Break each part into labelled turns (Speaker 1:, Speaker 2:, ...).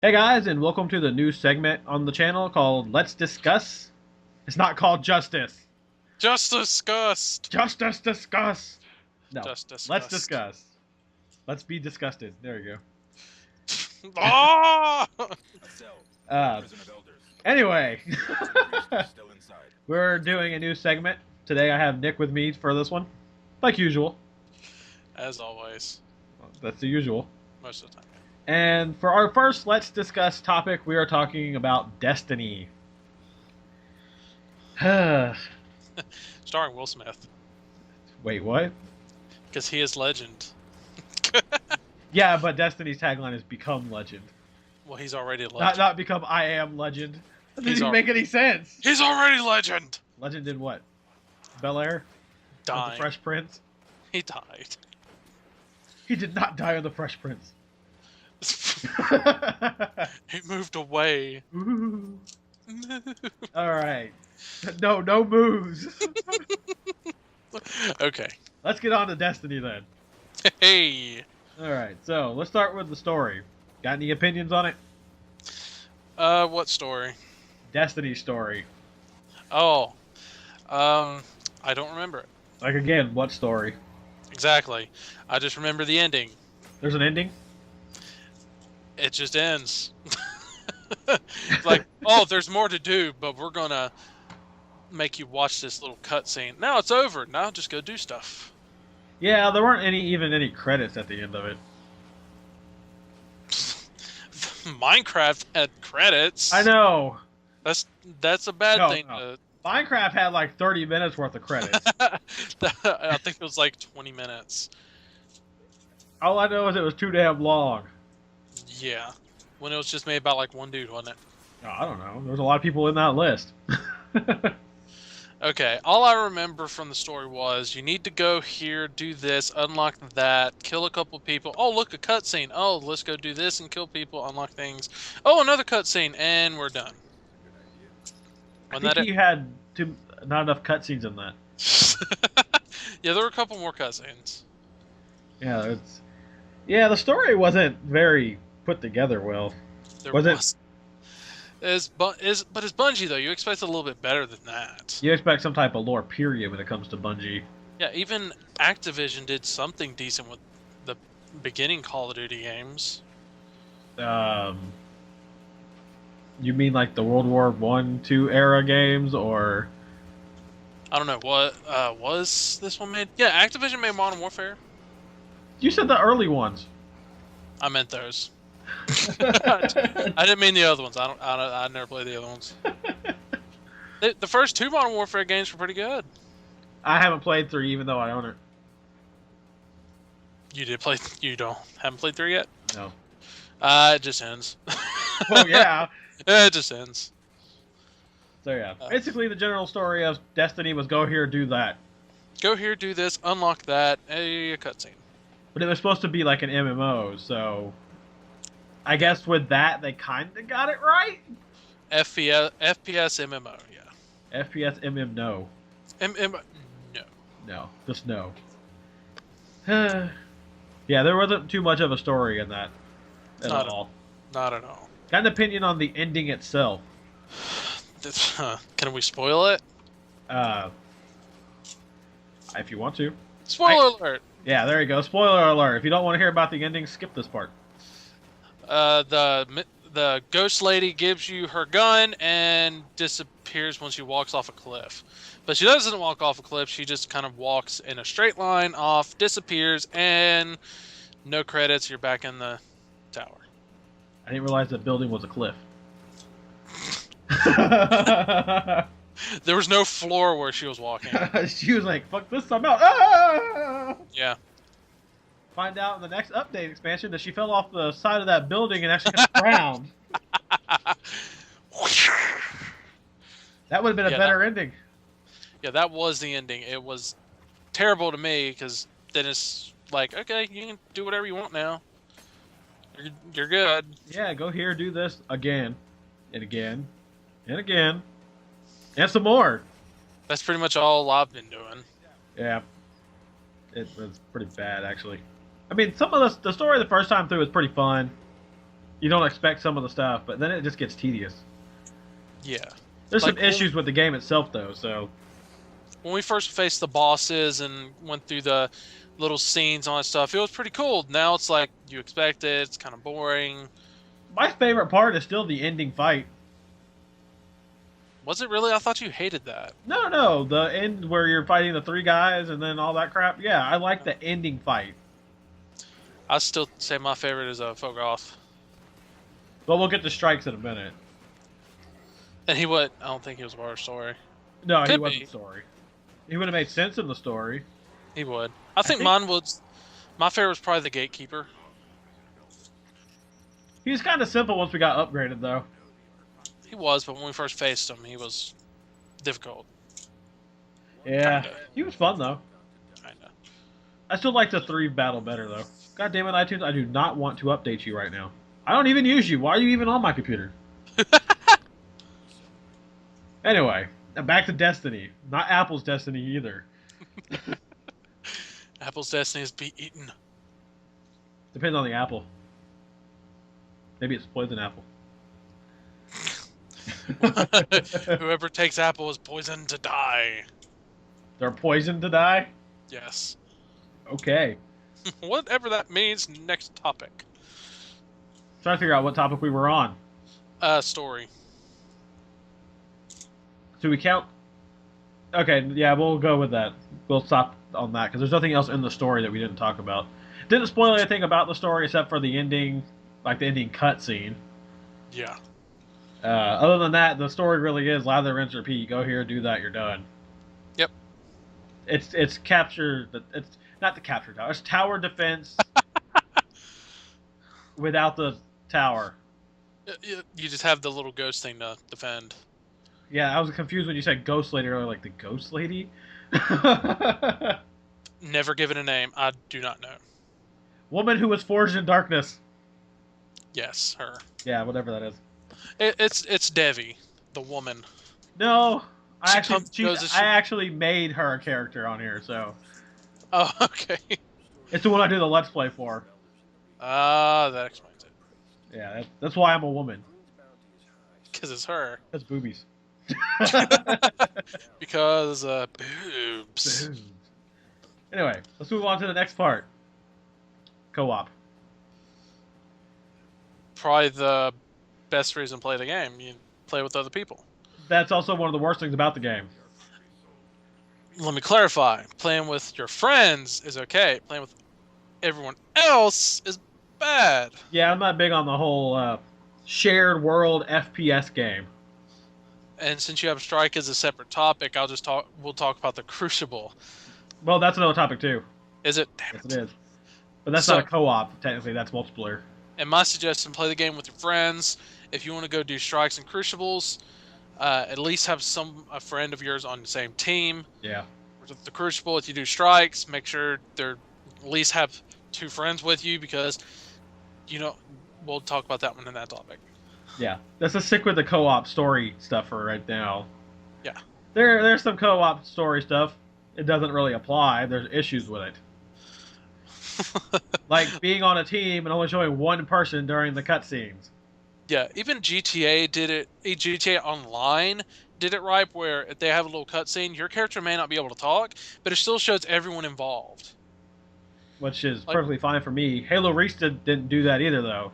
Speaker 1: Hey guys, and welcome to the new segment on the channel called Let's Discuss. It's not called Justice.
Speaker 2: Just disgust.
Speaker 1: Justice Discuss. No,
Speaker 2: Just
Speaker 1: let's
Speaker 2: disgust.
Speaker 1: discuss. Let's be disgusted. There you
Speaker 2: Ah!
Speaker 1: go. Anyway, we're doing a new segment. Today I have Nick with me for this one. Like usual.
Speaker 2: As always,
Speaker 1: That's the usual.
Speaker 2: most of the time.
Speaker 1: And for our first Let's Discuss topic, we are talking about Destiny.
Speaker 2: Starring Will Smith,
Speaker 1: Wait, what?
Speaker 2: because he is legend.
Speaker 1: Yeah, but Destiny's tagline is "Become Legend."
Speaker 2: Well, he's already a
Speaker 1: Not
Speaker 2: legend.
Speaker 1: become I am legend. That doesn't
Speaker 2: He's
Speaker 1: even make any sense.
Speaker 2: He's already legend.
Speaker 1: Legend in what? Bel Air? Of the
Speaker 2: Dying.
Speaker 1: Fresh Prince?
Speaker 2: He died.
Speaker 1: He did not die on the Fresh Prince.
Speaker 2: He moved away.
Speaker 1: Alright. No moves.
Speaker 2: Okay.
Speaker 1: Let's get on to Destiny then.
Speaker 2: Hey.
Speaker 1: Alright, so let's start with the story. Got any opinions on it?
Speaker 2: What story?
Speaker 1: Destiny story.
Speaker 2: Oh. I don't remember it.
Speaker 1: Like again, what story?
Speaker 2: Exactly. I just remember the ending.
Speaker 1: There's an ending?
Speaker 2: It just ends. It's like, oh, there's more to do, but we're gonna make you watch this little cutscene. Now it's over. Now just go do stuff.
Speaker 1: Yeah, there weren't even any credits at the end of it.
Speaker 2: Minecraft had credits.
Speaker 1: I know.
Speaker 2: That's a bad
Speaker 1: No,
Speaker 2: thing.
Speaker 1: no. Minecraft had like 30 minutes worth of credits.
Speaker 2: I think it was like 20 minutes.
Speaker 1: All I know is it was too damn long.
Speaker 2: Yeah, when it was just made about like one dude, wasn't it?
Speaker 1: Oh, I don't know. There's a lot of people in that list.
Speaker 2: Okay, all I remember from the story was you need to go here, do this, unlock that, kill a couple people. Oh, look, a cutscene. Oh, let's go do this and kill people, unlock things. Oh, another cutscene, and we're done.
Speaker 1: I
Speaker 2: Wasn't
Speaker 1: think you had not enough cutscenes in that.
Speaker 2: Yeah, there were a couple more cutscenes.
Speaker 1: Yeah, the story wasn't very put together well.
Speaker 2: There
Speaker 1: Was it?
Speaker 2: was. But it's Bungie though. You expect a little bit better than that.
Speaker 1: You expect some type of lore period when it comes to Bungie.
Speaker 2: Yeah, even Activision did something decent with the beginning Call of Duty games.
Speaker 1: You mean like the World War One, II era games, or?
Speaker 2: I don't know what was this one made. Yeah, Activision made Modern Warfare.
Speaker 1: You said the early ones.
Speaker 2: I meant those. I didn't mean the other ones. I never played the other ones. The first two Modern Warfare games were pretty good.
Speaker 1: I haven't played 3, even though I own it.
Speaker 2: You did play. You haven't played 3 yet.
Speaker 1: No.
Speaker 2: It just ends.
Speaker 1: Well, yeah.
Speaker 2: It just ends.
Speaker 1: So yeah, basically the general story of Destiny was go here, do that.
Speaker 2: Go here, do this, unlock that. A cutscene.
Speaker 1: But it was supposed to be like an MMO, so I guess with that they kind of got it right.
Speaker 2: FPS MMO. Yeah.
Speaker 1: FPS MM no.
Speaker 2: No.
Speaker 1: No, just no. Yeah, there wasn't too much of a story in that at all.
Speaker 2: Not at all.
Speaker 1: Got an opinion on the ending itself.
Speaker 2: Can we spoil it?
Speaker 1: If you want to.
Speaker 2: Spoiler alert!
Speaker 1: Yeah, there you go. Spoiler alert. If you don't want to hear about the ending, skip this part.
Speaker 2: The ghost lady gives you her gun and disappears when she walks off a cliff. But she doesn't walk off a cliff. She just kind of walks in a straight line off, disappears, and no credits. You're back in the tower.
Speaker 1: I didn't realize the building was a cliff.
Speaker 2: There was no floor where she was walking.
Speaker 1: She was like, fuck this, I'm out. Ah!
Speaker 2: Yeah.
Speaker 1: Find out in the next update expansion that she fell off the side of that building and actually got drowned. That would have been a better ending.
Speaker 2: Yeah, that was the ending. It was terrible to me because then it's like, okay, you can do whatever you want now. You're good.
Speaker 1: Yeah, go here, do this again, and again, and again, and some more.
Speaker 2: That's pretty much all I've been doing.
Speaker 1: Yeah, it was pretty bad actually. I mean, some of the story the first time through was pretty fun. You don't expect some of the stuff, but then it just gets tedious.
Speaker 2: Yeah.
Speaker 1: There's
Speaker 2: Like
Speaker 1: some issues with the game itself, though. So
Speaker 2: when we first faced the bosses and went through the little scenes on that stuff, it was pretty cool. Now it's like you expect it. It's kind of boring.
Speaker 1: my favorite part is still the ending fight.
Speaker 2: Was it really? I thought you hated that.
Speaker 1: No, no, the end where you're fighting the three guys and then all that crap. Yeah, I like the ending fight.
Speaker 2: I still say my favorite is Fogoth.
Speaker 1: But we'll get to strikes in a minute.
Speaker 2: And he would. I don't think he was a part of the story.
Speaker 1: No, he
Speaker 2: Could
Speaker 1: wasn't
Speaker 2: be.
Speaker 1: the story. He would have made sense in the story.
Speaker 2: He would. I think
Speaker 1: think-
Speaker 2: mine was. My favorite was probably the Gatekeeper.
Speaker 1: He was kind of simple once we got upgraded, though.
Speaker 2: He was, but when we first faced him, he was difficult.
Speaker 1: Yeah,
Speaker 2: Kinda.
Speaker 1: he was fun though.
Speaker 2: Kinda.
Speaker 1: I still like the 3 battle better though. God damn it, iTunes! I do not want to update you right now. I don't even use you. Why are you even on my computer? Anyway, back to Destiny. Not Apple's Destiny either.
Speaker 2: Apple's destiny is be eaten.
Speaker 1: Depends on the apple. Maybe it's poison apple.
Speaker 2: Whoever takes apple is poisoned to die.
Speaker 1: They're poisoned to die?
Speaker 2: Yes.
Speaker 1: Okay.
Speaker 2: Whatever that means. Next topic.
Speaker 1: Trying to figure out what topic we were on.
Speaker 2: Story.
Speaker 1: Do we count? Okay, yeah, we'll go with that. We'll stop on that because there's nothing else in the story that we didn't talk about. Didn't spoil anything about the story except for the ending, like the ending cutscene.
Speaker 2: Yeah.
Speaker 1: Other than that, the story really is lather, rinse, repeat. Go here, do that, you're done.
Speaker 2: Yep.
Speaker 1: It's capture. It's not the capture tower. It's tower defense without the tower.
Speaker 2: You just have the little ghost thing to defend.
Speaker 1: Yeah, I was confused when you said ghost lady earlier, like the ghost lady.
Speaker 2: Never given a name. I do not know.
Speaker 1: Woman who was forged in darkness.
Speaker 2: Yes, her.
Speaker 1: Yeah, whatever that is.
Speaker 2: It's Devi, the woman.
Speaker 1: No,
Speaker 2: She
Speaker 1: I actually made her a character on here, so
Speaker 2: Oh, okay.
Speaker 1: it's the one I do the let's play for.
Speaker 2: That explains it.
Speaker 1: Yeah, that's why I'm a woman.
Speaker 2: Because it's her.
Speaker 1: That's boobies.
Speaker 2: Because boobs.
Speaker 1: Anyway, let's move on to the next part. Co-op.
Speaker 2: Probably the best reason to play the game. You play with other people.
Speaker 1: That's also one of the worst things about the game.
Speaker 2: Let me clarify. Playing with your friends is okay. Playing with everyone else is bad.
Speaker 1: Yeah, I'm not big on the whole shared world FPS game.
Speaker 2: And since you have Strike as a separate topic, we'll talk about the Crucible.
Speaker 1: Well, that's another topic too.
Speaker 2: Is it? Damn
Speaker 1: Yes,
Speaker 2: it.
Speaker 1: it is. But that's
Speaker 2: So-
Speaker 1: not a co-op. Technically, that's multiplayer.
Speaker 2: And my suggestion, play the game with your friends. If you want to go do Strikes and Crucibles, at least have a friend of yours on the same team.
Speaker 1: Yeah.
Speaker 2: With the Crucible, if you do Strikes, make sure they're at least have 2 friends with you because, we'll talk about that one in that topic.
Speaker 1: Yeah. Let's just stick with the co-op story stuff for right now.
Speaker 2: Yeah.
Speaker 1: There's some co-op story stuff. It doesn't really apply. There's issues with it. Like being on a team and only showing one person during the cutscenes.
Speaker 2: Yeah, even GTA did it. GTA Online did it right, where if they have a little cutscene, your character may not be able to talk, but it still shows everyone involved.
Speaker 1: Which is
Speaker 2: Like-
Speaker 1: perfectly fine for me. Halo Reach didn't do that either, though.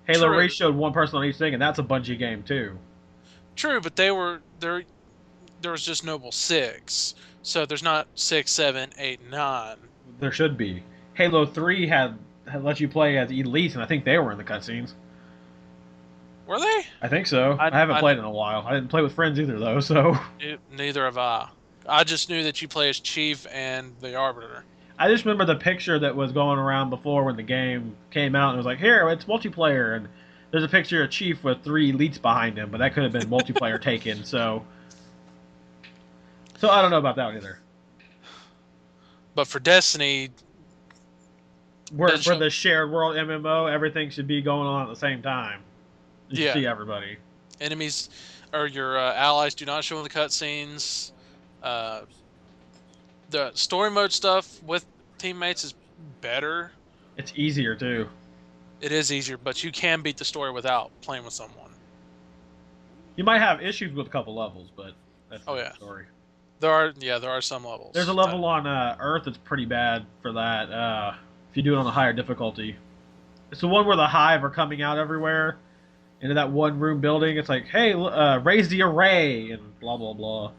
Speaker 1: Halo
Speaker 2: True.
Speaker 1: Reach showed one person on each thing, and that's a Bungie game, too.
Speaker 2: True, but there was just Noble 6, so there's not 6, 7, 8, 9.
Speaker 1: There should be. Halo 3 had let you play as Elite, and I think they were in the cutscenes.
Speaker 2: Were they?
Speaker 1: I think so. I haven't played in a while. I didn't play with friends either, though, so...
Speaker 2: Neither have I. I just knew that you play as Chief and the Arbiter.
Speaker 1: I just remember the picture that was going around before when the game came out, and it was like, here, it's multiplayer, and there's a picture of Chief with 3 elites behind him, but that could have been multiplayer taken, so... So I don't know about that either.
Speaker 2: But for Destiny,
Speaker 1: For the shared world MMO, everything should be going on at the same time. You
Speaker 2: Yeah.
Speaker 1: see everybody.
Speaker 2: enemies or your allies do not show in the cutscenes. The story mode stuff with teammates is better.
Speaker 1: It's easier, too.
Speaker 2: It is easier, but you can beat the story without playing with someone.
Speaker 1: You might have issues with a couple levels, but that's the story.
Speaker 2: There are some levels.
Speaker 1: There's a level on Earth that's pretty bad for that. If you do it on a higher difficulty, it's the one where the hive are coming out everywhere into that one room building. It's like, hey, raise the array and blah blah blah.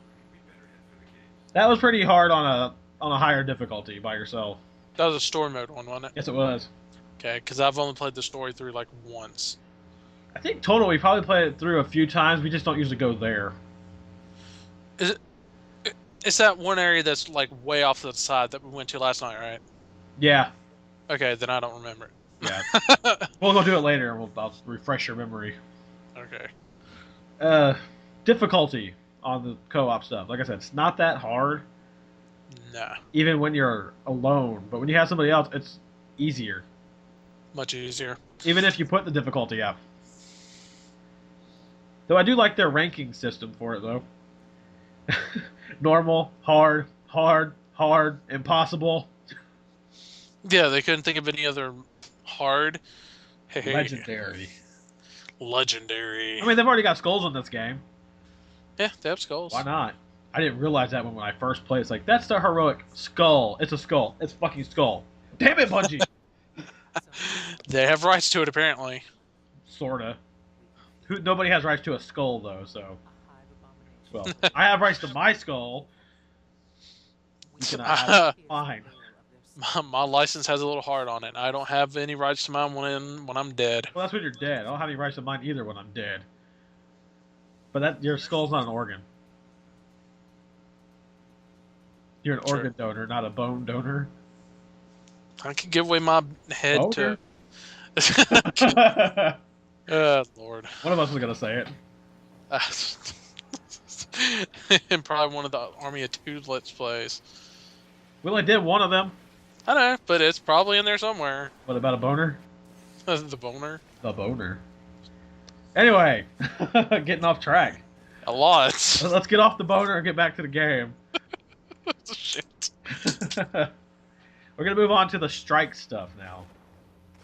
Speaker 1: That was pretty hard on a higher difficulty by yourself.
Speaker 2: That was a story mode one, wasn't it?
Speaker 1: Yes, it was.
Speaker 2: Okay, because I've only played the story through like once.
Speaker 1: I think total we probably played it through a few times. We just don't usually go there.
Speaker 2: Is it? It's that one area that's like way off to the side that we went to last night, right?
Speaker 1: Yeah.
Speaker 2: Okay, then I don't remember it.
Speaker 1: Yeah. We'll go do it later. I'll refresh your memory.
Speaker 2: Okay.
Speaker 1: Difficulty on the co-op stuff. Like I said, it's not that hard.
Speaker 2: Nah.
Speaker 1: Even when you're alone, but when you have somebody else, it's easier.
Speaker 2: Much easier.
Speaker 1: Even if you put the difficulty up. Though I do like their ranking system for it, though. Normal, hard, impossible.
Speaker 2: Yeah, they couldn't think of any other hard. Hey,
Speaker 1: legendary.
Speaker 2: I
Speaker 1: mean, they've already got skulls in this game.
Speaker 2: Yeah, they have skulls.
Speaker 1: Why not? I didn't realize that when I first played. It's like, that's the heroic skull. It's a skull. It's fucking skull. Damn it, Bungie!
Speaker 2: They have rights to it, apparently.
Speaker 1: Sorta. Nobody has rights to a skull, though, so... Well, I have rights to my skull. You cannot have mine.
Speaker 2: My license has a little heart on it. I don't have any rights to mine when I'm dead.
Speaker 1: Well, that's when you're dead. I don't have any rights to mine either when I'm dead. But your skull's not an organ. You're an organ donor, not a bone donor.
Speaker 2: I could give away my head to... Lord.
Speaker 1: One of us was going to say it.
Speaker 2: And probably one of the Army of Two Let's Plays.
Speaker 1: We only did one of them.
Speaker 2: I know, but it's probably in there somewhere.
Speaker 1: What about a boner?
Speaker 2: The boner?
Speaker 1: The boner. Anyway, getting off track.
Speaker 2: A lot.
Speaker 1: Let's get off the boner and get back to the game.
Speaker 2: Shit.
Speaker 1: We're going to move on to the strike stuff now.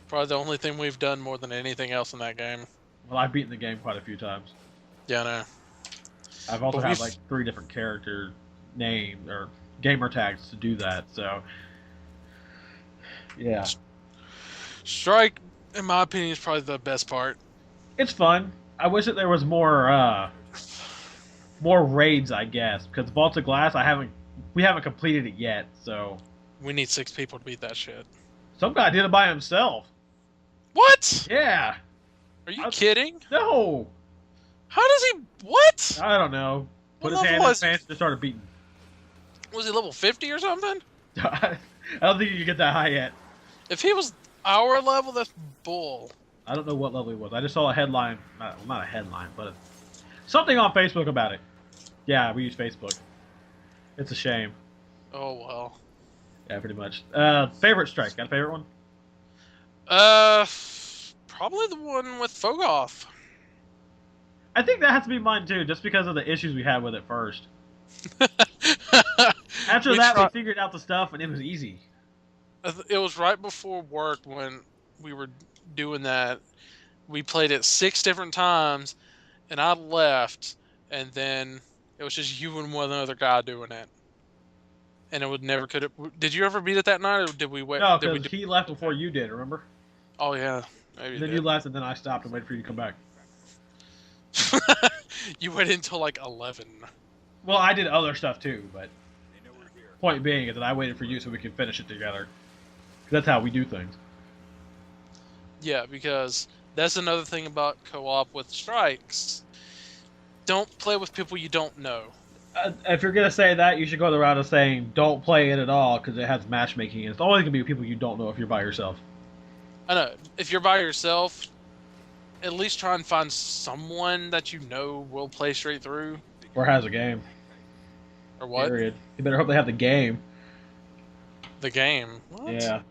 Speaker 2: Probably the only thing we've done more than anything else in that game.
Speaker 1: Well, I've beaten the game quite a few times.
Speaker 2: Yeah, I know.
Speaker 1: I've also had like 3 different character names or gamer tags to do that, so... Yeah.
Speaker 2: Strike, in my opinion, is probably the best part.
Speaker 1: It's fun. I wish that there was more raids, I guess, because Vault of Glass, we haven't completed it yet, so...
Speaker 2: We need 6 people to beat that shit.
Speaker 1: Some guy did it by himself.
Speaker 2: What?
Speaker 1: Yeah.
Speaker 2: Are you kidding?
Speaker 1: No.
Speaker 2: How does he... What?
Speaker 1: I don't know. Put his hand in his pants and started beating.
Speaker 2: Was he level 50 or something?
Speaker 1: I don't think you get that high yet.
Speaker 2: If he was our level, that's bull.
Speaker 1: I don't know what level he was. I just saw a headline. Not a headline, but something on Facebook about it. Yeah, we use Facebook. It's a shame.
Speaker 2: Oh, well.
Speaker 1: Yeah, pretty much. Favorite strike? Got a favorite one?
Speaker 2: Probably the one with Fogoth.
Speaker 1: I think that has to be mine too, just because of the issues we had with it first. After that, we figured out the stuff, and it was easy.
Speaker 2: It was right before work when we were doing that. We played it 6 different times, and I left, and then it was just you and one other guy doing it. And it would never could have. Did you ever beat it that night, or did we wait?
Speaker 1: No, because he left before you did. Remember?
Speaker 2: Oh yeah, maybe.
Speaker 1: Then you left, and then I stopped and waited for you to come back.
Speaker 2: You waited until like 11.
Speaker 1: Well, I did other stuff too, but point being is that I waited for you so we could finish it together. That's how we do things.
Speaker 2: Yeah, because that's another thing about co-op with strikes. Don't play with people you don't know.
Speaker 1: If you're gonna say that, you should go the route of saying don't play it at all because it has matchmaking. And it's always gonna be people you don't know if you're by yourself.
Speaker 2: I know. If you're by yourself, at least try and find someone that you know will play straight through.
Speaker 1: Or has a game.
Speaker 2: Or what?
Speaker 1: Period. You better hope they have the game.
Speaker 2: The game? What?
Speaker 1: Yeah.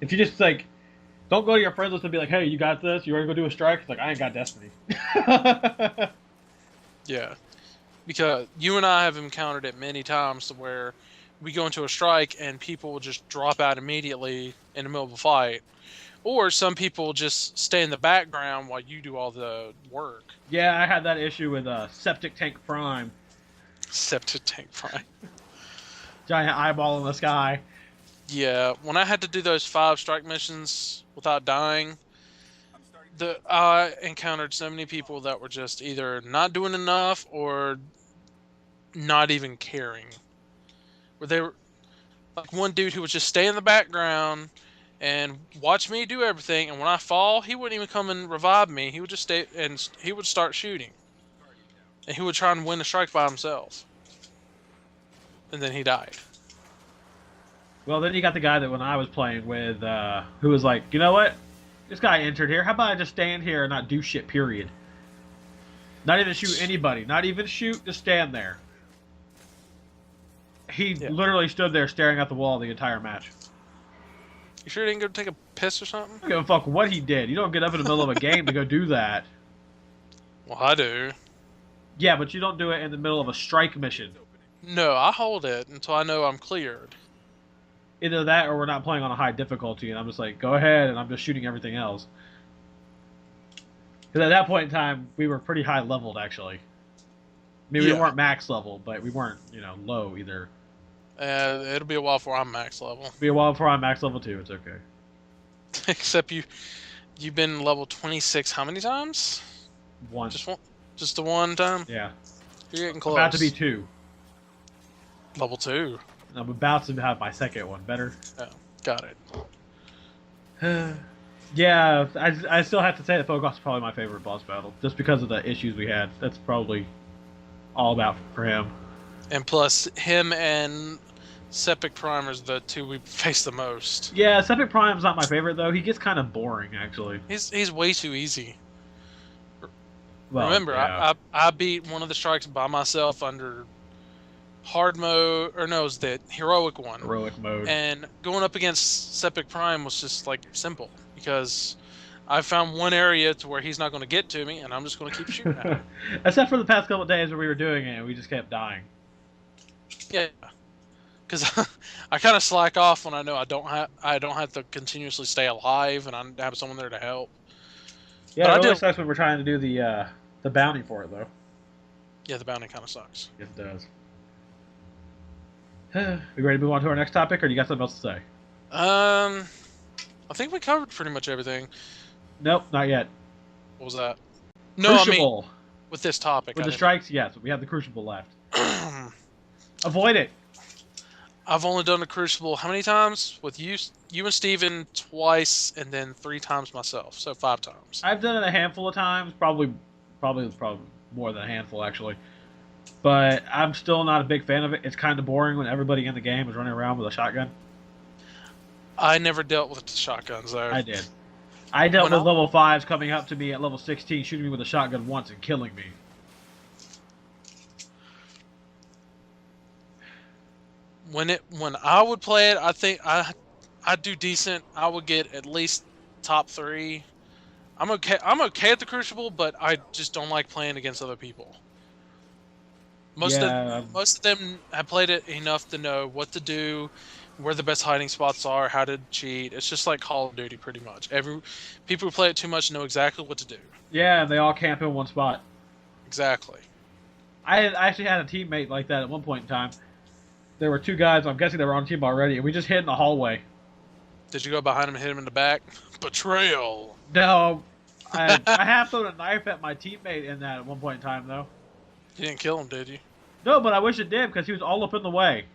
Speaker 1: If you just, like, don't go to your friends list and be like, hey, you got this? You ready to go do a strike? It's like, I ain't got Destiny.
Speaker 2: Yeah. Because you and I have encountered it many times to where we go into a strike and people will just drop out immediately in the middle of a fight. Or some people just stay in the background while you do all the work.
Speaker 1: Yeah, I had that issue with Septic Tank Prime.
Speaker 2: Septic Tank Prime.
Speaker 1: Giant eyeball in the sky.
Speaker 2: Yeah, when I had to do those 5 strike missions without dying, I encountered so many people that were just either not doing enough or not even caring. Where they were like one dude who would just stay in the background and watch me do everything, and when I fall, he wouldn't even come and revive me. He would just stay and he would start shooting. And he would try and win the strike by himself. And then he died.
Speaker 1: Well, then you got the guy that when I was playing with, who was like, you know what? This guy entered here. How about I just stand here and not do shit, period? Not even shoot anybody. Not even shoot, just stand there. He literally stood there staring at the wall the entire match.
Speaker 2: You sure he didn't go take a piss or something?
Speaker 1: I don't give a fuck what he did. You don't get up in the middle of a game to go do that.
Speaker 2: Well, I do.
Speaker 1: Yeah, but you don't do it in the middle of a strike mission.
Speaker 2: No, I hold it until I know I'm cleared.
Speaker 1: Either that or we're not playing on a high difficulty, and I'm just like, go ahead, and I'm just shooting everything else. Because at that point in time, we were pretty high leveled, actually. I mean, we weren't max level, but we weren't, low either.
Speaker 2: It'll be a while before I'm max level.
Speaker 1: It'll be a while before I'm max level too. It's okay.
Speaker 2: Except you've been level 26 how many times?
Speaker 1: Once.
Speaker 2: Just the one time?
Speaker 1: Yeah.
Speaker 2: You're getting close.
Speaker 1: About to be 2.
Speaker 2: Level 2.
Speaker 1: I'm about to have my second one. Better.
Speaker 2: Oh, got
Speaker 1: it. Yeah, I still have to say that Phogos is probably my favorite boss battle, just because of the issues we had. That's probably all about for him.
Speaker 2: And plus, him and Septic Prime are the 2 we face the most.
Speaker 1: Yeah, Septic Prime's not my favorite though. He gets kind of boring, actually.
Speaker 2: He's way too easy.
Speaker 1: Well,
Speaker 2: remember,
Speaker 1: yeah.
Speaker 2: I beat one of the strikes by myself under hard mode, or no, it was the heroic one.
Speaker 1: Heroic mode.
Speaker 2: And going up against Septic Prime was just like simple because I found one area to where he's not going to get to me, and I'm just going to keep shooting at him.
Speaker 1: Except for the past couple of days where we were doing it, and we just kept dying.
Speaker 2: Yeah, because I kind of slack off when I know I don't have to continuously stay alive, and I have someone there to help.
Speaker 1: Yeah, but it really sucks when we're trying to do the bounty for it, though.
Speaker 2: Yeah, the bounty kind of sucks.
Speaker 1: Yes, it does. We ready to move on to our next topic, or do you got something else to say?
Speaker 2: I think we covered pretty much everything.
Speaker 1: Nope, not yet.
Speaker 2: What was that? No,
Speaker 1: Crucible.
Speaker 2: I mean, with this topic.
Speaker 1: With the strikes, yes. We have the Crucible left. Avoid it.
Speaker 2: I've only done the Crucible how many times? With you and Steven twice, and then 3 times myself. So 5 times.
Speaker 1: I've done it a handful of times. Probably more than a handful, actually. But I'm still not a big fan of it. It's kind of boring when everybody in the game is running around with a shotgun.
Speaker 2: I never dealt with the shotguns, though.
Speaker 1: I did. I dealt with level 5s coming up to me at level 16, shooting me with a shotgun once and killing me.
Speaker 2: When I would play it, I think I'd do decent. I would get at least top 3. I'm okay at the Crucible, but I just don't like playing against other people. Most of them have played it enough to know what to do, where the best hiding spots are, how to cheat. It's just like Call of Duty, pretty much. People who play it too much know exactly what to do.
Speaker 1: Yeah, they all camp in one spot.
Speaker 2: Exactly.
Speaker 1: I actually had a teammate like that at one point in time. There were 2 guys. I'm guessing they were on team already, and we just hid in the hallway.
Speaker 2: Did you go behind him and hit him in the back? Betrayal.
Speaker 1: No, I have thrown a knife at my teammate in that at one point in time, though.
Speaker 2: You didn't kill him, did you?
Speaker 1: No, but I wish it did because he was all up in the way.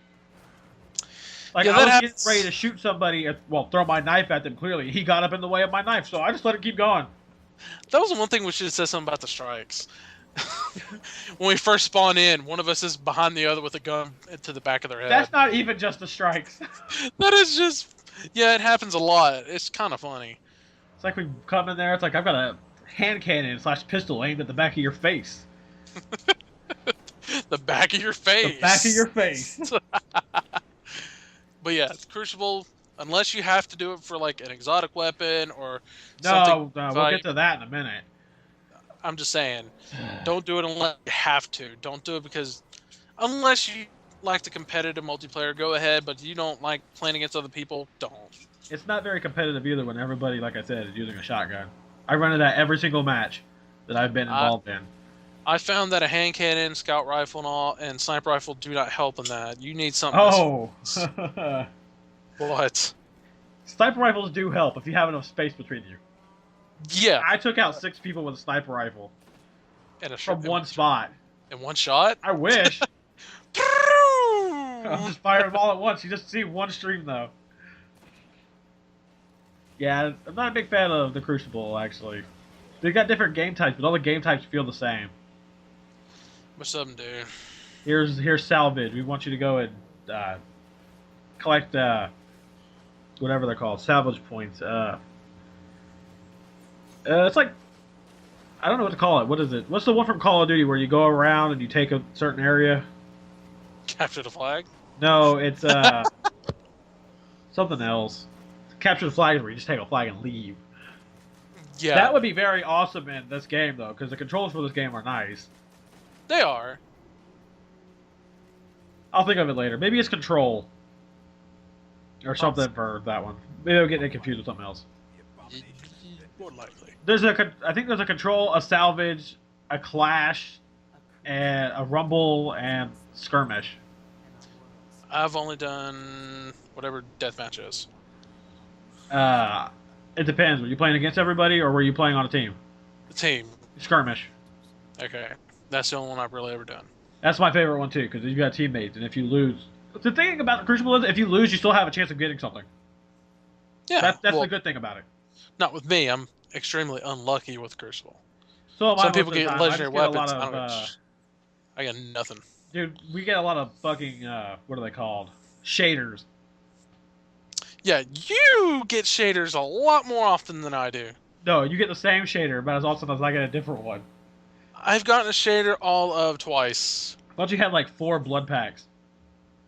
Speaker 1: Like,
Speaker 2: yeah,
Speaker 1: I was getting ready to shoot somebody, throw my knife at them, clearly. He got up in the way of my knife, so I just let it keep going.
Speaker 2: That was the one thing we should have said something about the strikes. When we first spawn in, one of us is behind the other with a gun to the back of their head.
Speaker 1: That's not even just the strikes.
Speaker 2: That is just... Yeah, it happens a lot. It's kind of funny.
Speaker 1: It's like we come in there, it's like I've got a hand cannon / pistol aimed at the back of your face.
Speaker 2: The back of your face.
Speaker 1: The back of your face.
Speaker 2: But yeah, Crucible, unless you have to do it for like an exotic weapon or something.
Speaker 1: No, we'll get to that in a minute.
Speaker 2: I'm just saying, don't do it unless you have to. Don't do it because unless you like the competitive multiplayer, go ahead, but you don't like playing against other people, don't.
Speaker 1: It's not very competitive either when everybody, like I said, is using a shotgun. I run into that every single match that I've been
Speaker 2: I
Speaker 1: involved in.
Speaker 2: I found that a hand cannon, scout rifle, and all, and sniper rifle do not help in that. You need something
Speaker 1: Oh,
Speaker 2: that's what?
Speaker 1: sniper rifles do help if you have enough space between you.
Speaker 2: Yeah,
Speaker 1: I took out 6 people with a sniper rifle
Speaker 2: and
Speaker 1: from one spot.
Speaker 2: in one shot.
Speaker 1: I wish. I'll just fire them all at once. You just see one stream though. Yeah, I'm not a big fan of the Crucible actually. They got different game types, but all the game types feel the same.
Speaker 2: What's up, dude?
Speaker 1: Here's salvage. We want you to go and collect whatever they're called, salvage points. It's like I don't know what to call it. What is it? What's the one from Call of Duty where you go around and you take a certain area?
Speaker 2: Capture the flag.
Speaker 1: No, it's something else. Capture the flag is where you just take a flag and leave.
Speaker 2: Yeah,
Speaker 1: That would be very awesome in this game though, because the controls for this game are nice.
Speaker 2: they are.
Speaker 1: I'll think of it later. Maybe it's Control or something for that one. Maybe I'm getting it confused with something else.
Speaker 2: More likely.
Speaker 1: I think there's a Control, a Salvage, a Clash, and a Rumble and Skirmish.
Speaker 2: I've only done whatever deathmatch is.
Speaker 1: It depends. Were you playing against everybody or were you playing on a team?
Speaker 2: The team.
Speaker 1: Skirmish.
Speaker 2: Okay, that's the only one I've really ever done.
Speaker 1: That's my favorite one too, because you've got teammates, and if you lose, the thing about the Crucible is, if you lose, you still have a chance of getting something.
Speaker 2: Yeah,
Speaker 1: That's
Speaker 2: well,
Speaker 1: the good thing about it.
Speaker 2: not with me. I'm extremely unlucky with Crucible.
Speaker 1: So am I
Speaker 2: Some
Speaker 1: most
Speaker 2: people
Speaker 1: of the
Speaker 2: get
Speaker 1: time.
Speaker 2: legendary
Speaker 1: I just
Speaker 2: weapons.
Speaker 1: get a lot of,
Speaker 2: I got nothing.
Speaker 1: dude, we get a lot of fucking what are they called? Shaders.
Speaker 2: Yeah, you get shaders a lot more often than I do.
Speaker 1: No, you get the same shader, but as often as I get a different one.
Speaker 2: I've gotten a shader all of twice.
Speaker 1: I thought you had like 4 blood packs.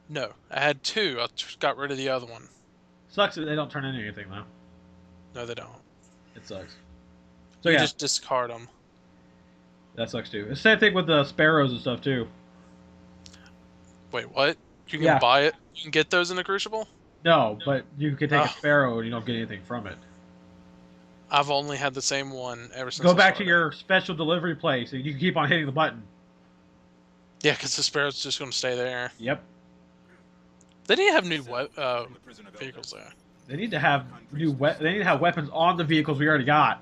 Speaker 2: No, I had 2. I got rid of the other one.
Speaker 1: Sucks that they don't turn into anything though.
Speaker 2: No, they don't.
Speaker 1: It sucks. So
Speaker 2: You
Speaker 1: yeah,
Speaker 2: just discard them.
Speaker 1: that sucks too. It's the same thing with the sparrows and stuff too.
Speaker 2: Wait, what? You can
Speaker 1: Yeah.
Speaker 2: buy it? You can get those in the Crucible?
Speaker 1: No, but you can take a
Speaker 2: Oh.
Speaker 1: sparrow and you don't get anything from it.
Speaker 2: I've only had the same one ever since
Speaker 1: Go
Speaker 2: I
Speaker 1: back to
Speaker 2: started.
Speaker 1: your special delivery place and you can keep on hitting the button.
Speaker 2: Yeah, because the Sparrow's just going to stay there.
Speaker 1: Yep.
Speaker 2: They need to have new vehicles there.
Speaker 1: They need to have they need to have weapons on the vehicles we already got.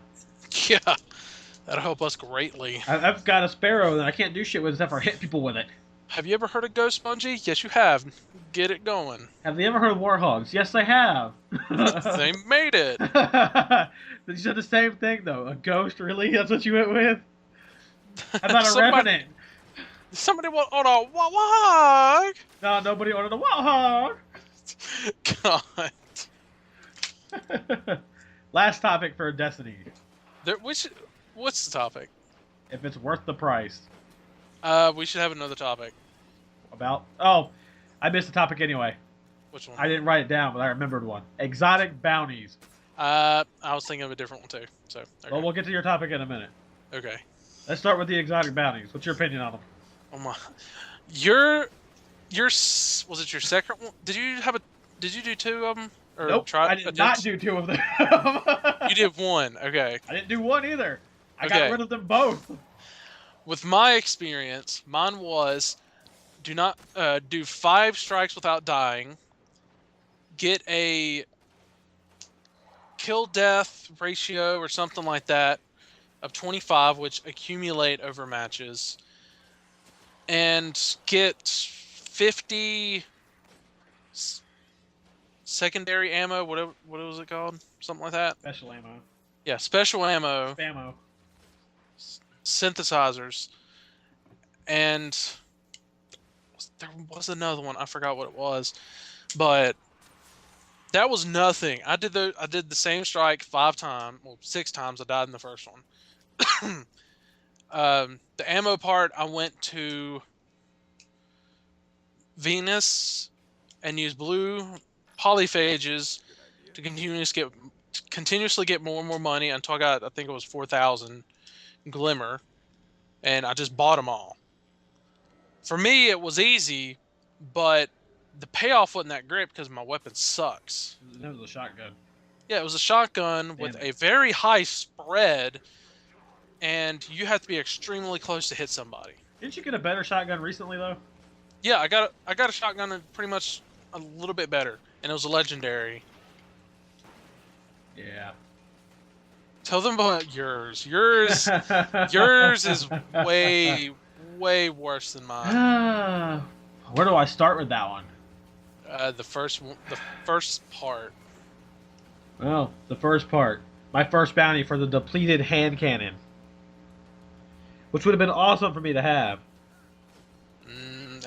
Speaker 2: Yeah, that'll help us greatly.
Speaker 1: I've got a sparrow that I can't do shit with except for hit people with it.
Speaker 2: Have you ever heard of Ghost Spongy? Yes, you have. Get it going.
Speaker 1: Have they ever heard of warhogs? Yes, they have.
Speaker 2: They made it.
Speaker 1: You said the same thing though. A ghost, really? That's what you went with? How about a
Speaker 2: Somebody-
Speaker 1: revenant?
Speaker 2: Somebody want on a wog?
Speaker 1: No, nobody ordered a warhog.
Speaker 2: God.
Speaker 1: Last topic for Destiny.
Speaker 2: What's the topic?
Speaker 1: If it's worth the price.
Speaker 2: We should have another topic.
Speaker 1: About oh, I missed the topic anyway.
Speaker 2: Which one?
Speaker 1: I didn't write it down, but I remembered one. Exotic bounties.
Speaker 2: I was thinking of a different one too. So okay.
Speaker 1: Well, we'll get to your topic in a minute.
Speaker 2: Okay.
Speaker 1: Let's start with the exotic bounties. What's your opinion on them?
Speaker 2: Oh my. Was it your second one? Did you do 2 of them? Or
Speaker 1: Nope,
Speaker 2: try
Speaker 1: I did not do 2 of them.
Speaker 2: You did 1. Okay.
Speaker 1: I didn't do 1 either. I got
Speaker 2: Okay.
Speaker 1: rid of them both.
Speaker 2: With my experience, mine was do not do 5 strikes without dying. Get a kill death ratio or something like that of 25, which accumulate over matches, and get 50 secondary ammo. What was it called? Something like that.
Speaker 1: Special ammo.
Speaker 2: Yeah, special ammo.
Speaker 1: Spammo.
Speaker 2: Synthesizers, and there was another one. I forgot what it was, but that was nothing. I did the same strike 5 times. Well, 6 times. I died in the first one. The ammo part, I went to Venus and used blue polyphages to continuously get more and more money until I got, I think it was 4,000 glimmer, and I just bought them all. For me, it was easy, but the payoff wasn't that great because my weapon sucks.
Speaker 1: That was a shotgun.
Speaker 2: Yeah, it was a shotgun
Speaker 1: Damn
Speaker 2: with
Speaker 1: it.
Speaker 2: a very high spread, and you have to be extremely close to hit somebody.
Speaker 1: Didn't you get a better shotgun recently though?
Speaker 2: Yeah, I got a shotgun and pretty much a little bit better, and it was a legendary.
Speaker 1: Yeah.
Speaker 2: Tell them about yours. Yours is way worse than mine.
Speaker 1: Where do I start with that one?
Speaker 2: The first part.
Speaker 1: Well, the first part. My first bounty for the depleted hand cannon. Which would have been awesome for me to have.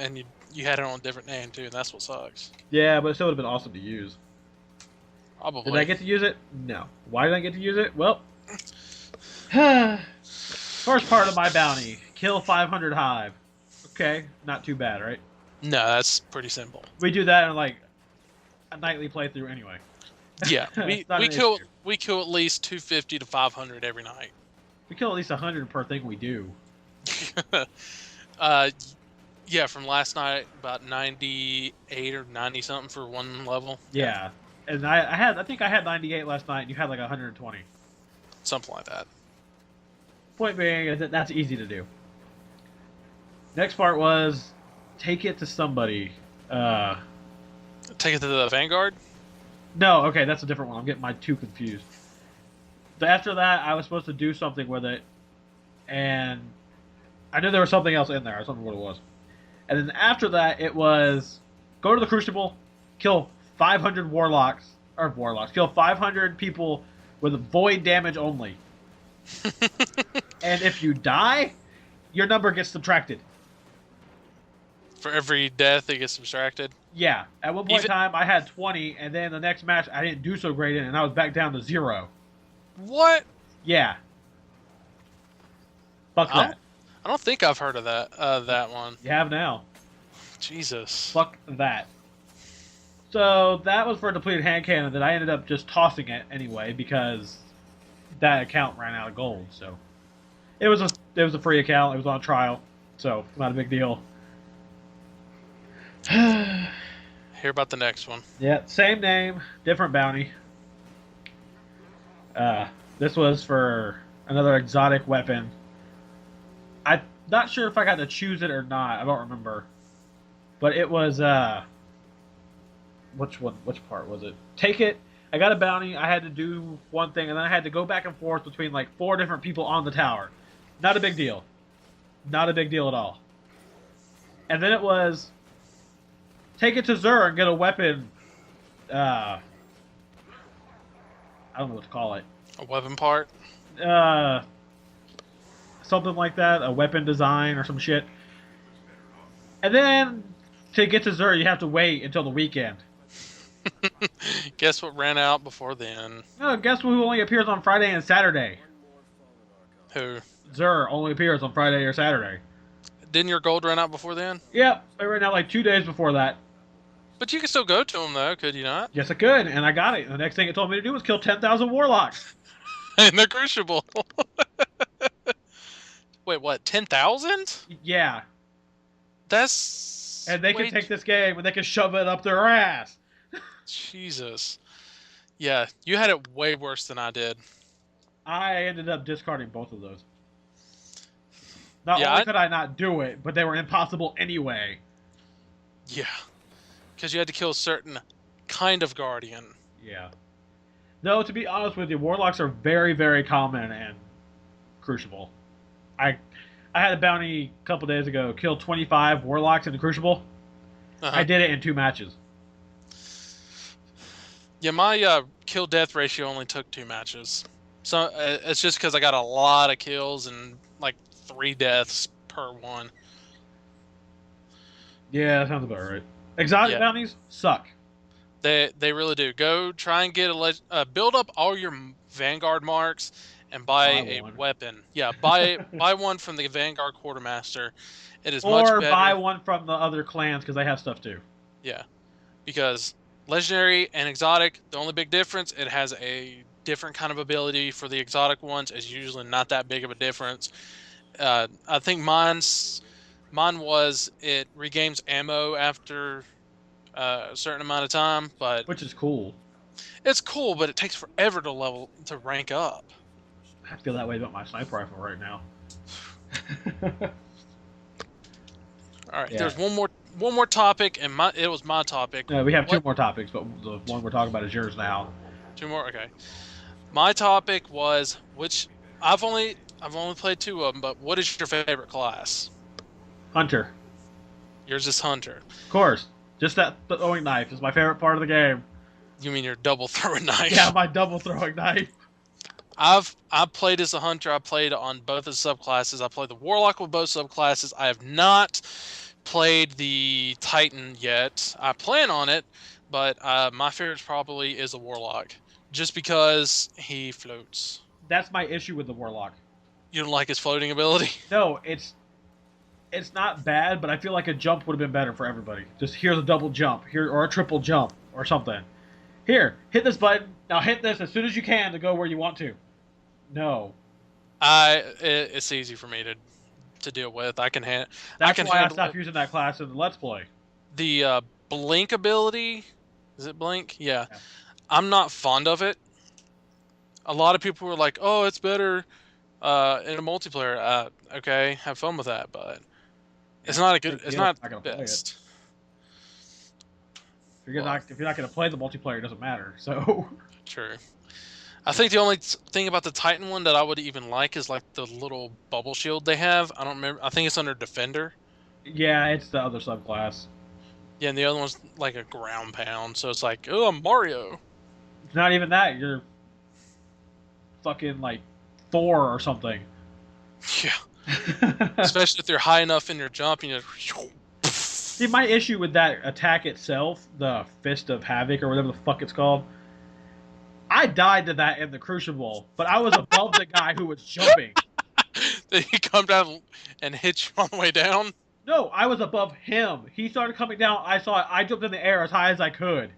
Speaker 2: And you had it on a different name too, and that's what sucks.
Speaker 1: Yeah, but it still would have been awesome to use.
Speaker 2: Probably.
Speaker 1: Did I get to use it? No. Why did I get to use it? Well, first part of my bounty. Kill 500 hive. Okay, not too bad, right?
Speaker 2: No, that's pretty simple.
Speaker 1: We do that in like a nightly playthrough anyway.
Speaker 2: Yeah,
Speaker 1: It's not an
Speaker 2: we kill at least 250 to 500 every night.
Speaker 1: We kill at least 100 per thing we do.
Speaker 2: Yeah, from last night about 98 or 90 something for one level.
Speaker 1: Yeah. And I think I had 98 last night, and you had like 120.
Speaker 2: Something like that.
Speaker 1: Point being is that that's easy to do. Next part was take it to somebody.
Speaker 2: Take it to the Vanguard.
Speaker 1: No, okay, that's a different one. I'm getting my two confused. So after that, I was supposed to do something with it, and I knew there was something else in there. I don't remember what it was. And then after that, it was go to the Crucible, kill 500 warlocks, kill 500 people with void damage only. And if you die, your number gets subtracted.
Speaker 2: For every death, it gets subtracted.
Speaker 1: Yeah, at one point in time, I had 20, and then the next match, I didn't do so great in, and I was back down to 0.
Speaker 2: What?
Speaker 1: Yeah. Fuck that.
Speaker 2: I don't think I've heard of that one.
Speaker 1: You have now.
Speaker 2: Jesus.
Speaker 1: Fuck that. So that was for a depleted hand cannon that I ended up just tossing it anyway because that account ran out of gold. So it was a free account. It was on trial, so not a big deal.
Speaker 2: Hear about the next one.
Speaker 1: Yeah, same name, different bounty. This was for another exotic weapon. I'm not sure if I got to choose it or not. I don't remember. But it was which part was it? Take it. I got a bounty. I had to do one thing, and then I had to go back and forth between like 4 different people on the tower. Not a big deal. Not a big deal at all. And then it was take it to Zur and get a weapon. I don't know what to call it.
Speaker 2: A weapon part?
Speaker 1: Something like that. A weapon design or some shit. And then to get to Zur, you have to wait until the weekend.
Speaker 2: Guess what ran out before then?
Speaker 1: No, guess who only appears on Friday and Saturday?
Speaker 2: Who?
Speaker 1: Zur only appears on Friday or Saturday.
Speaker 2: Didn't your gold run out before then?
Speaker 1: Yep, it ran out like 2 days before that.
Speaker 2: But you can still go to him though, could you not?
Speaker 1: Yes, I could, and I got it. The next thing it told me to do was kill 10,000 warlocks.
Speaker 2: In the Crucible. Wait, what? 10,000?
Speaker 1: Yeah.
Speaker 2: That's.
Speaker 1: And they can take this game and they can shove it up their ass.
Speaker 2: Jesus. Yeah, you had it way worse than I did.
Speaker 1: I ended up discarding both of those. Not only could I not do it, but they were impossible anyway.
Speaker 2: Yeah. Because you had to kill a certain kind of guardian.
Speaker 1: Yeah. No, to be honest with you, warlocks are very, very common in Crucible. I had a bounty a couple days ago, killed 25 warlocks in the Crucible. I did it in 2 matches.
Speaker 2: Yeah, my kill death ratio only took 2 matches. So it's just because I got a lot of kills and like 3 deaths per one.
Speaker 1: Yeah, that sounds about right. Exotic bounties suck.
Speaker 2: They really do. Go try and get build up all your Vanguard marks and buy a weapon. Yeah, buy one from the Vanguard Quartermaster. It is much better.
Speaker 1: Or buy one from the other clans because they have stuff too.
Speaker 2: Yeah, because Legendary and Exotic, the only big difference, it has a different kind of ability for the exotic ones. It's usually not that big of a difference. I think mine was it regains ammo after a certain amount of time, but
Speaker 1: which is cool.
Speaker 2: It's cool, but it takes forever to rank up.
Speaker 1: I feel that way about my sniper rifle right now.
Speaker 2: All right,
Speaker 1: Yeah.
Speaker 2: there's one more topic, and it was my topic.
Speaker 1: We have two more topics, but the one we're talking about is yours now.
Speaker 2: Two more, okay. My topic was which I've only played 2 of them, but what is your favorite class?
Speaker 1: Hunter.
Speaker 2: Yours is Hunter.
Speaker 1: Of course. Just that throwing knife is my favorite part of the game.
Speaker 2: You mean your double throwing knife?
Speaker 1: Yeah, my double throwing knife.
Speaker 2: I've played as a Hunter. I played on both of the subclasses. I played the Warlock with both subclasses. I have not played the Titan yet. I plan on it, but my favorite probably is a Warlock, just because he floats.
Speaker 1: That's my issue with the Warlock.
Speaker 2: You don't like his floating ability?
Speaker 1: No, it's not bad, but I feel like a jump would have been better for everybody. Just here's a double jump, here or a triple jump or something. Here, hit this button. Now hit this as soon as you can to go where you want to. No.
Speaker 2: It's easy for me to deal with. I can handle.
Speaker 1: That's why I stopped using that class in the Let's Play.
Speaker 2: The blink ability, is it blink? Yeah. I'm not fond of it. A lot of people were like, "Oh, it's better in a multiplayer." Okay, have fun with that, but it's not a good. It's not the best.
Speaker 1: If you're not going to play the multiplayer, it doesn't matter. So.
Speaker 2: True. I think the only thing about the Titan one that I would even like is like the little bubble shield they have. I don't remember. I think it's under Defender.
Speaker 1: Yeah, it's the other subclass.
Speaker 2: Yeah, and the other one's like a ground pound, so it's like, oh, I'm Mario.
Speaker 1: It's not even that. You're fucking like Thor or something.
Speaker 2: Yeah. Especially if they're high enough in your jump, and you just...
Speaker 1: See, my issue with that attack itself, the Fist of Havoc or whatever the fuck it's called, I died to that in the Crucible, but I was above the guy who was jumping.
Speaker 2: Did he come down and hit you on the way down?
Speaker 1: No, I was above him. He started coming down. I saw it. I jumped in the air as high as I could.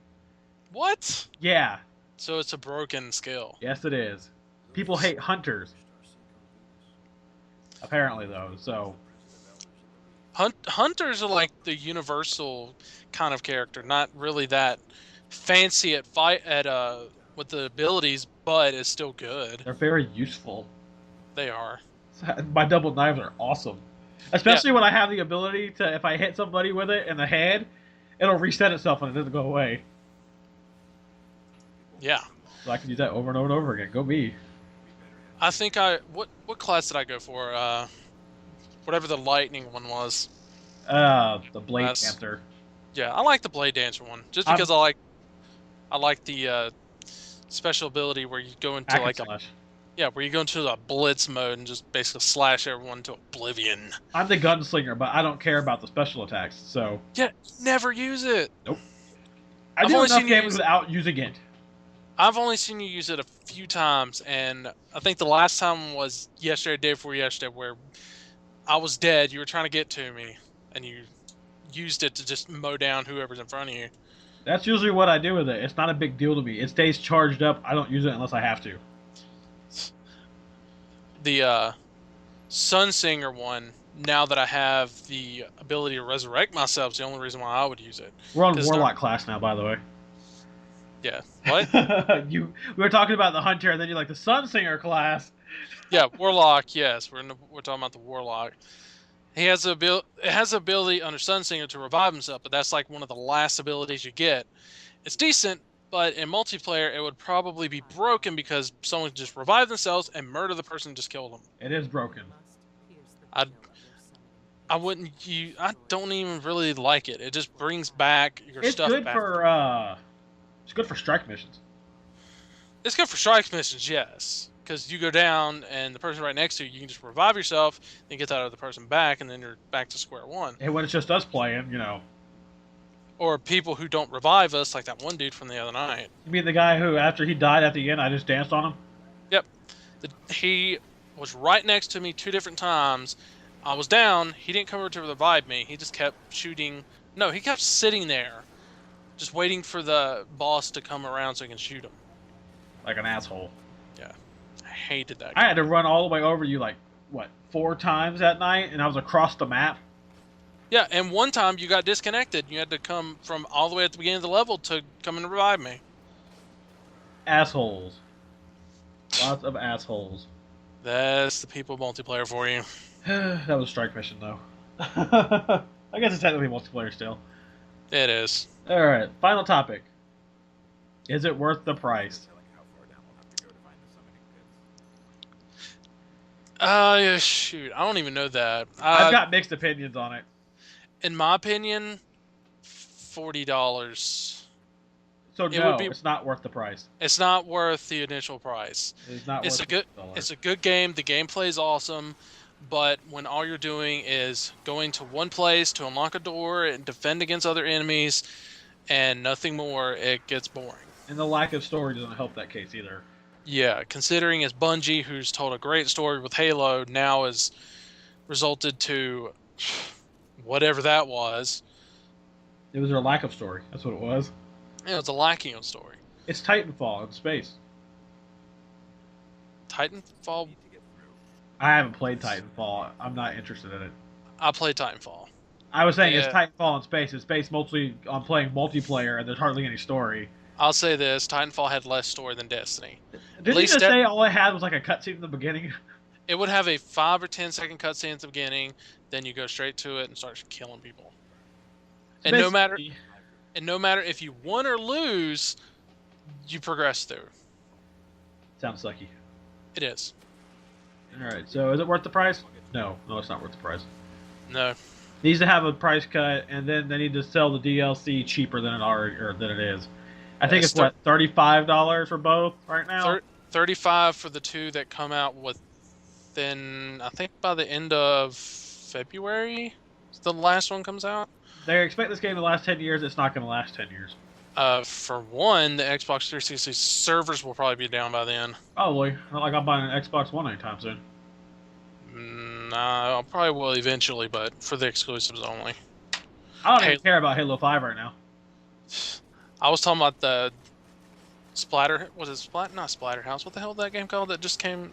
Speaker 2: What?
Speaker 1: Yeah.
Speaker 2: So it's a broken skill.
Speaker 1: Yes, it is. People hate hunters. Apparently, though, so...
Speaker 2: Hunters are like the universal kind of character, not really that fancy at with the abilities, but it's still good.
Speaker 1: They're very useful.
Speaker 2: They are.
Speaker 1: My double knives are awesome. Especially when I have the ability to, if I hit somebody with it in the head, it'll reset itself and it doesn't go away.
Speaker 2: Yeah.
Speaker 1: So I can use that over and over and over again. Go me.
Speaker 2: I think what class did I go for? Whatever the lightning one was.
Speaker 1: The Blade Dancer.
Speaker 2: Yeah, I like the Blade Dancer one. Just because I like the special ability where you go into like where you go into a blitz mode and just basically slash everyone to oblivion.
Speaker 1: I'm the gunslinger, but I don't care about the special attacks, so...
Speaker 2: Yeah, never use it!
Speaker 1: Nope. I do enough games without using it.
Speaker 2: I've only seen you use it a few times, and I think the last time was yesterday, day before yesterday, where I was dead, you were trying to get to me, and you used it to just mow down whoever's in front of you.
Speaker 1: That's usually what I do with it. It's not a big deal to me. It stays charged up. I don't use it unless I have to.
Speaker 2: The Sunsinger one, now that I have the ability to resurrect myself, is the only reason why I would use it.
Speaker 1: We're on Warlock class now, by the way.
Speaker 2: Yeah. What?
Speaker 1: We were talking about the Hunter, and then you're like, the Sunsinger class.
Speaker 2: Yeah, Warlock, yes. We're talking about the Warlock. It has the ability under Sunsinger to revive himself, but that's like one of the last abilities you get. It's decent, but in multiplayer, it would probably be broken because someone could just revive themselves and murder the person who just killed them.
Speaker 1: It is broken.
Speaker 2: I don't even really like it. It just brings back your stuff back.
Speaker 1: It's good for strike missions.
Speaker 2: It's good for strike missions, yes. Because you go down and the person right next to you, you can just revive yourself, then get that other person back, and then you're back to square one.
Speaker 1: And when it's just us playing, you know.
Speaker 2: Or people who don't revive us, like that one dude from the other night.
Speaker 1: You mean the guy who, after he died at the end, I just danced on him?
Speaker 2: Yep. He was right next to me 2 different times. I was down. He didn't come over to revive me. He just kept shooting. No, he kept sitting there, just waiting for the boss to come around so he can shoot him.
Speaker 1: Like an asshole.
Speaker 2: Yeah. I hated that.
Speaker 1: I had to run all the way over you, like, what, 4 times that night? And I was across the map?
Speaker 2: Yeah, and one time you got disconnected. You had to come from all the way at the beginning of the level to come and revive me.
Speaker 1: Assholes. Lots of assholes.
Speaker 2: That's the people multiplayer for you.
Speaker 1: That was Strike Mission, though. I guess it's technically multiplayer still.
Speaker 2: It is.
Speaker 1: All right, final topic. Is it worth the price?
Speaker 2: Shoot, I don't even know that.
Speaker 1: I've got mixed opinions on it.
Speaker 2: In my opinion, $40.
Speaker 1: So no, it's not worth the price.
Speaker 2: It's not worth the initial price.
Speaker 1: It's not.
Speaker 2: It's a good game. The gameplay is awesome, but when all you're doing is going to one place to unlock a door and defend against other enemies, and nothing more, it gets boring.
Speaker 1: And the lack of story doesn't help that case either.
Speaker 2: Yeah, considering it's Bungie, who's told a great story with Halo, now has resulted to whatever that was.
Speaker 1: It was their lack of story. That's what it was.
Speaker 2: Yeah, it's a lacking of story.
Speaker 1: It's Titanfall in space.
Speaker 2: Titanfall?
Speaker 1: I haven't played Titanfall. I'm not interested in it.
Speaker 2: I played Titanfall.
Speaker 1: I was saying it's Titanfall in space. It's based mostly on playing multiplayer, and there's hardly any story.
Speaker 2: I'll say this: Titanfall had less story than Destiny.
Speaker 1: Didn't you just say all it had was like a cutscene in the beginning?
Speaker 2: It would have a 5 or 10-second cutscene at the beginning, then you go straight to it and start killing people. And no matter if you win or lose, you progress through.
Speaker 1: Sounds sucky.
Speaker 2: It is.
Speaker 1: All right. So is it worth the price? No, it's not worth the price.
Speaker 2: No.
Speaker 1: Needs to have a price cut, and then they need to sell the DLC cheaper than it is. I think it's what, $35 for both right now.
Speaker 2: $35 for the two that come out within, I think, by the end of February. The last one comes out.
Speaker 1: They expect this game to last 10 years. It's not going to last 10 years.
Speaker 2: For one, the Xbox 360 servers will probably be down by then.
Speaker 1: Probably. Not like I'm buying an Xbox One anytime soon.
Speaker 2: Nah, I probably will eventually, but for the exclusives only.
Speaker 1: I don't even care about Halo 5 right now.
Speaker 2: I was talking about the Splatter. Was it not Splatterhouse? What the hell is that game called that just came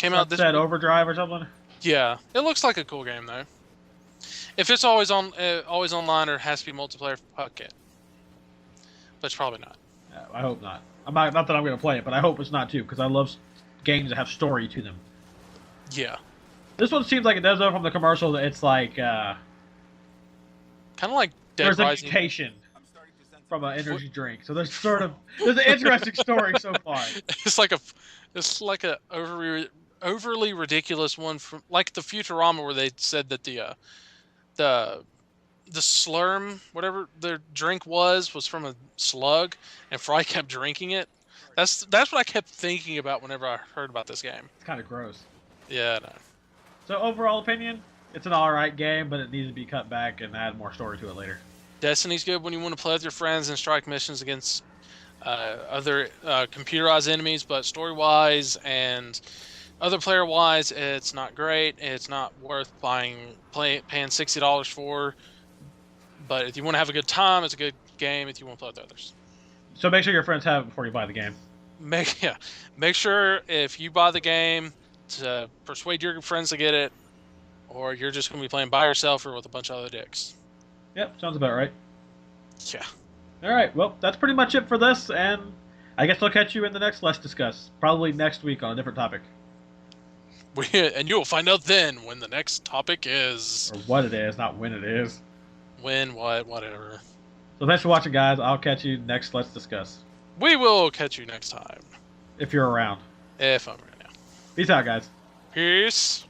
Speaker 2: out this week?
Speaker 1: Overdrive or something?
Speaker 2: Yeah, it looks like a cool game though. If it's always online or has to be multiplayer, fuck it. But it's probably not.
Speaker 1: Yeah, I hope not. Not that I'm going to play it, but I hope it's not too, because I love games that have story to them.
Speaker 2: Yeah.
Speaker 1: This one seems like it does, though, from the commercial. It's like kind
Speaker 2: of like Dead Rising.
Speaker 1: There's a mutation from an energy drink, so there's an interesting story so far.
Speaker 2: It's like a overly ridiculous one from like the Futurama, where they said that the slurm, whatever their drink was from a slug, and Fry kept drinking it. That's what I kept thinking about whenever I heard about this game.
Speaker 1: It's kind of gross.
Speaker 2: Yeah, I know.
Speaker 1: So overall opinion, it's an alright game, but it needs to be cut back and add more story to it later.
Speaker 2: Destiny's good when you want to play with your friends and strike missions against other computerized enemies, but story-wise and other player-wise, it's not great. It's not worth paying $60 for. But if you want to have a good time, it's a good game if you want to play with others.
Speaker 1: So make sure your friends have it before you buy the game.
Speaker 2: Make sure if you buy the game to persuade your friends to get it, or you're just going to be playing by yourself or with a bunch of other dicks.
Speaker 1: Yep, sounds about right.
Speaker 2: Yeah.
Speaker 1: All right, well, that's pretty much it for this, and I guess I'll catch you in the next Let's Discuss. Probably next week on a different topic.
Speaker 2: And you'll find out then when the next topic is.
Speaker 1: Or what it is, not when it is.
Speaker 2: When, what, whatever.
Speaker 1: So thanks for watching, guys. I'll catch you next Let's Discuss.
Speaker 2: We will catch you next time.
Speaker 1: If you're around.
Speaker 2: If I'm around.
Speaker 1: Peace out, guys.
Speaker 2: Peace.